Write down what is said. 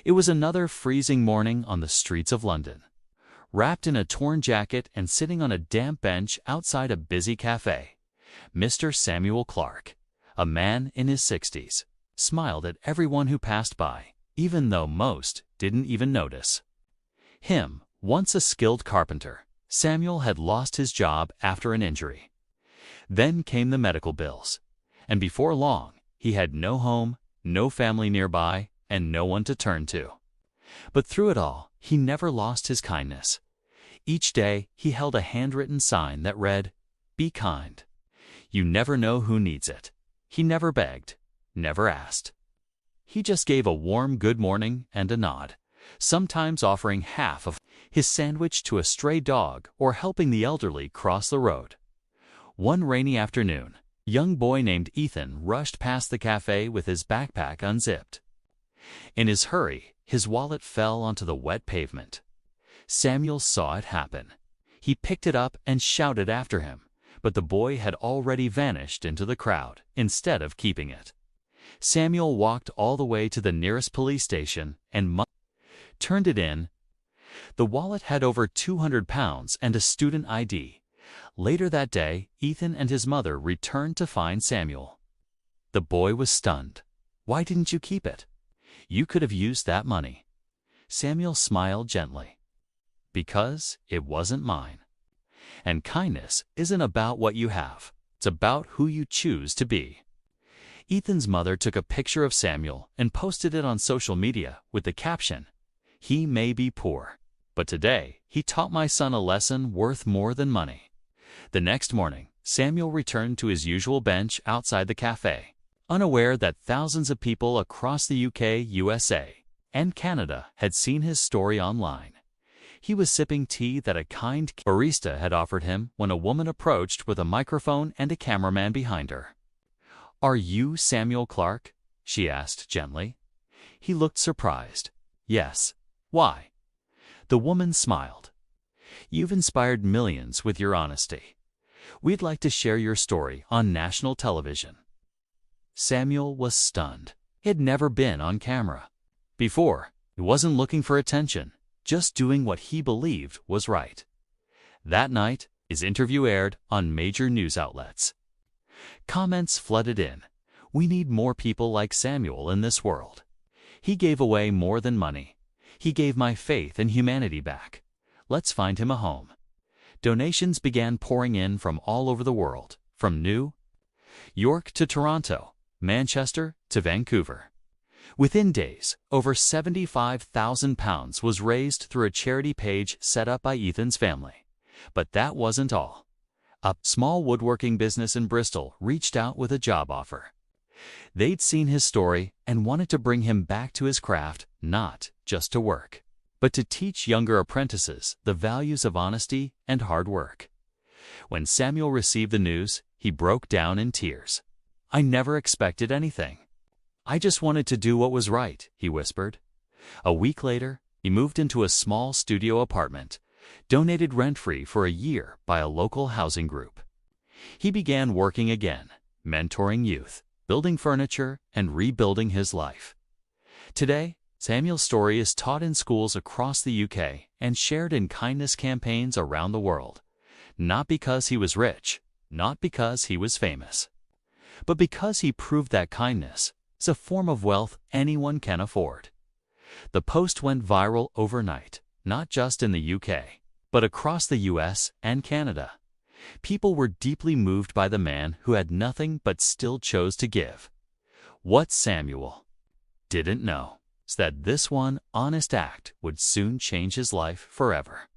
It was another freezing morning on the streets of London. Wrapped in a torn jacket and sitting on a damp bench outside a busy cafe, Mr. Samuel Clarke, a man in his 60s, smiled at everyone who passed by, even though most didn't even notice. Him, once a skilled carpenter, Samuel had lost his job after an injury. Then came the medical bills, and before long, he had no home, no family nearby, and no one to turn to. But through it all, he never lost his kindness. Each day, he held a handwritten sign that read, "Be kind. You never know who needs it." He never begged, never asked. He just gave a warm good morning and a nod, sometimes offering half of his sandwich to a stray dog or helping the elderly cross the road. One rainy afternoon, a young boy named Ethan rushed past the cafe with his backpack unzipped. In his hurry, his wallet fell onto the wet pavement. Samuel saw it happen. He picked it up and shouted after him, but the boy had already vanished into the crowd instead of keeping it. Samuel walked all the way to the nearest police station and turned it in. The wallet had over £200 and a student ID. Later that day, Ethan and his mother returned to find Samuel. The boy was stunned. "Why didn't you keep it? You could have used that money." Samuel smiled gently. "Because it wasn't mine. And kindness isn't about what you have. It's about who you choose to be." Ethan's mother took a picture of Samuel and posted it on social media with the caption, "He may be poor, but today he taught my son a lesson worth more than money." The next morning, Samuel returned to his usual bench outside the cafe, unaware that thousands of people across the UK, USA, and Canada had seen his story online. He was sipping tea that a kind barista had offered him when a woman approached with a microphone and a cameraman behind her. "Are you Samuel Clarke?" she asked gently. He looked surprised. "Yes. Why?" The woman smiled. "You've inspired millions with your honesty. We'd like to share your story on national television." Samuel was stunned. He had never been on camera before. He wasn't looking for attention, just doing what he believed was right. That night, his interview aired on major news outlets. Comments flooded in. "We need more people like Samuel in this world. He gave away more than money. He gave my faith in humanity back. Let's find him a home." Donations began pouring in from all over the world, from New York to Toronto, Manchester to Vancouver. Within days, over £75,000 was raised through a charity page set up by Ethan's family. But that wasn't all. A small woodworking business in Bristol reached out with a job offer. They'd seen his story and wanted to bring him back to his craft, not just to work, but to teach younger apprentices the values of honesty and hard work. When Samuel received the news, he broke down in tears. "I never expected anything. I just wanted to do what was right," he whispered. A week later, he moved into a small studio apartment, donated rent-free for a year by a local housing group. He began working again, mentoring youth, building furniture, and rebuilding his life. Today, Samuel's story is taught in schools across the UK and shared in kindness campaigns around the world. Not because he was rich, not because he was famous, but because he proved that kindness is a form of wealth anyone can afford. The post went viral overnight, not just in the UK, but across the US and Canada. People were deeply moved by the man who had nothing but still chose to give. What Samuel didn't know is that this one honest act would soon change his life forever.